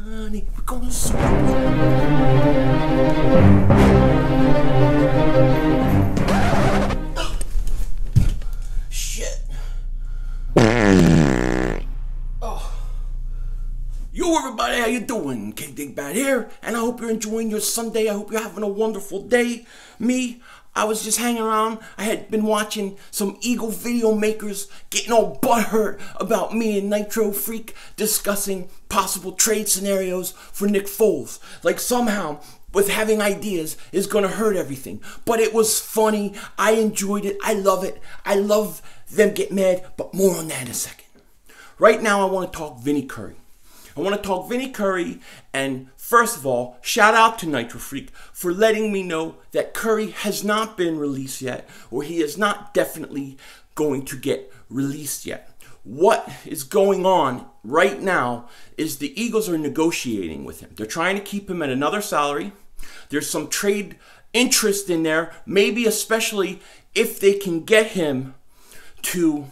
money. We're going to Super Bowl. Shit. Oh. Yo, everybody, how you doing? K-Dig Bad here, and I hope you're enjoying your Sunday. I hope you're having a wonderful day. I was just hanging around. I had been watching some Eagle video makers getting all butthurt about me and Nitro Freak discussing possible trade scenarios for Nick Foles. Like somehow, with having ideas is going to hurt everything. But it was funny. I enjoyed it. I love it. I love them get mad, but more on that in a second. Right now, I want to talk Vinny Curry. I want to talk Vinny Curry, and first of all, shout out to Nitro Freak for letting me know that Curry has not been released yet, or he is not definitely going to get released yet. What is going on right now is the Eagles are negotiating with him. They're trying to keep him at another salary. There's some trade interest in there, maybe especially if they can get him to,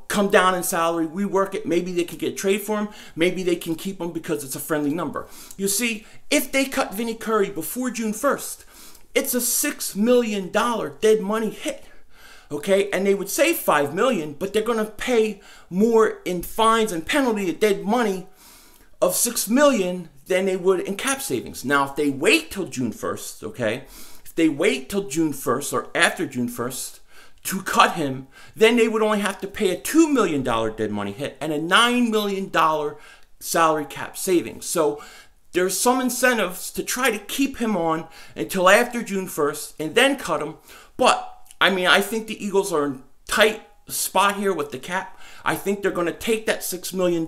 come down in salary, rework it. Maybe they could get trade for him. Maybe they can keep him because it's a friendly number. You see, if they cut Vinny Curry before June 1st, it's a $6 million dead money hit. Okay, and they would save $5 million, but they're going to pay more in fines and penalty of dead money of $6 million than they would in cap savings. Now, if they wait till June 1st, okay, if they wait till June 1st or after June 1st, to cut him, then they would only have to pay a $2 million dead money hit and a $9 million salary cap savings. So there's some incentives to try to keep him on until after June 1st and then cut him. But, I think the Eagles are in a tight spot here with the cap. I think they're going to take that $6 million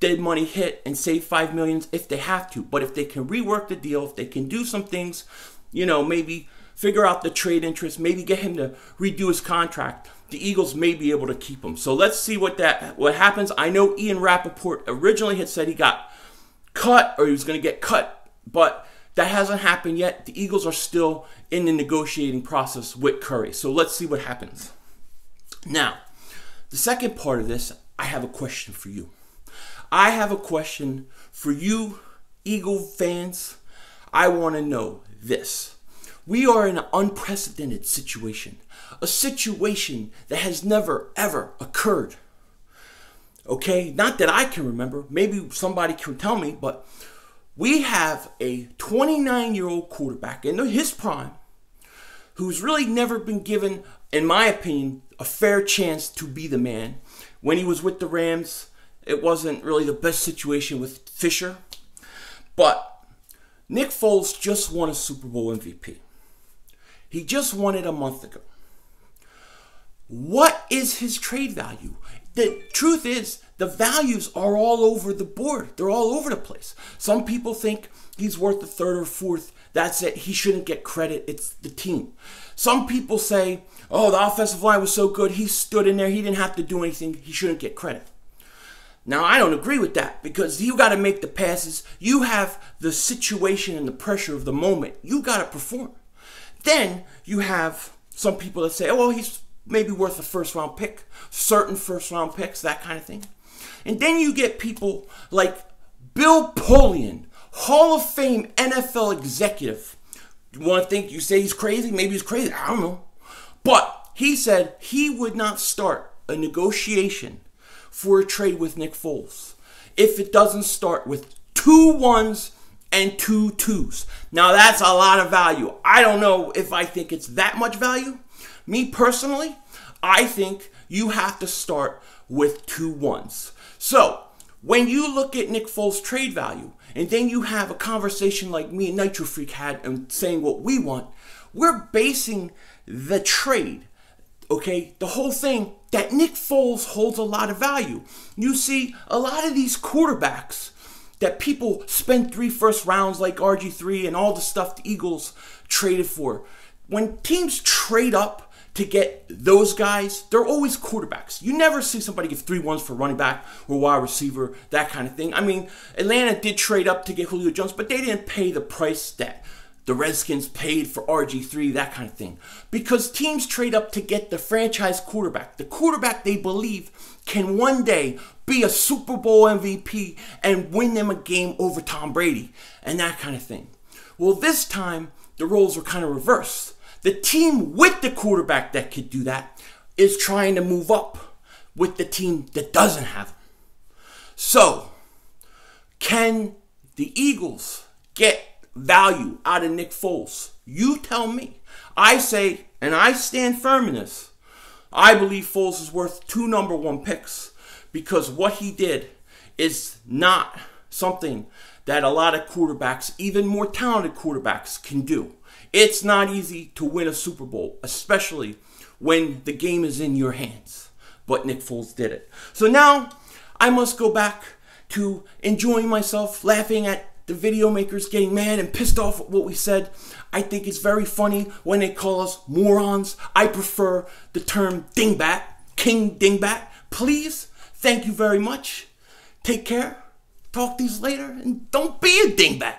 dead money hit and save $5 million if they have to. But if they can rework the deal, if they can do some things, maybe figure out the trade interest, maybe get him to redo his contract, the Eagles may be able to keep him. So let's see what happens. I know Ian Rappaport originally had said he got cut or he was going to get cut, but that hasn't happened yet. The Eagles are still in the negotiating process with Curry. So let's see what happens. Now, the second part of this, I have a question for you. I have a question for you, Eagle fans. I want to know this. We are in an unprecedented situation. A situation that has never, ever occurred. Okay? Not that I can remember. Maybe somebody can tell me, but we have a 29-year-old quarterback in his prime who's really never been given, in my opinion, a fair chance to be the man. When he was with the Rams, it wasn't really the best situation with Fisher. But Nick Foles just won a Super Bowl MVP. He just won it a month ago. What is his trade value? The truth is, the values are all over the board. They're all over the place. Some people think he's worth a third or fourth. That's it. He shouldn't get credit. It's the team. Some people say, oh, the offensive line was so good. He stood in there. He didn't have to do anything. He shouldn't get credit. Now, I don't agree with that because you got to make the passes. You have the situation and the pressure of the moment. You got to perform. Then you have some people that say, oh, well, he's maybe worth a first-round pick, certain first-round picks, that kind of thing. And then you get people like Bill Polian, Hall of Fame NFL executive. You say he's crazy? Maybe he's crazy. I don't know. But he said he would not start a negotiation for a trade with Nick Foles if it doesn't start with 2 1s and 2 2s. Now that's a lot of value. I don't know if I think it's that much value. Me personally, I think you have to start with 2 1s. So when you look at Nick Foles' trade value, and then you have a conversation like me and Nitro Freak had and saying what we want, we're basing the trade, okay, the whole thing, that Nick Foles holds a lot of value. You see, a lot of these quarterbacks that people spend 3 first rounds like RG3 and all the stuff the Eagles traded for. When teams trade up to get those guys, they're always quarterbacks. You never see somebody give 3 1s for running back or wide receiver, that kind of thing. Atlanta did trade up to get Julio Jones, but they didn't pay the price that the Redskins paid for RG3, that kind of thing. Because teams trade up to get the franchise quarterback, the quarterback they believe can one day be a Super Bowl MVP and win them a game over Tom Brady, and that kind of thing. Well, this time, the roles were kind of reversed. The team with the quarterback that could do that is trying to move up with the team that doesn't have him. So, can the Eagles get value out of Nick Foles? You tell me. I say, and I stand firm in this, I believe Foles is worth 2 number 1 picks because what he did is not something that a lot of quarterbacks, even more talented quarterbacks, can do. It's not easy to win a Super Bowl, especially when the game is in your hands. But Nick Foles did it. So now I must go back to enjoying myself, laughing at the video makers getting mad and pissed off at what we said. I think it's very funny when they call us morons. I prefer the term dingbat, King Dingbat. Please, thank you very much. Take care. Talk to you later, and don't be a dingbat.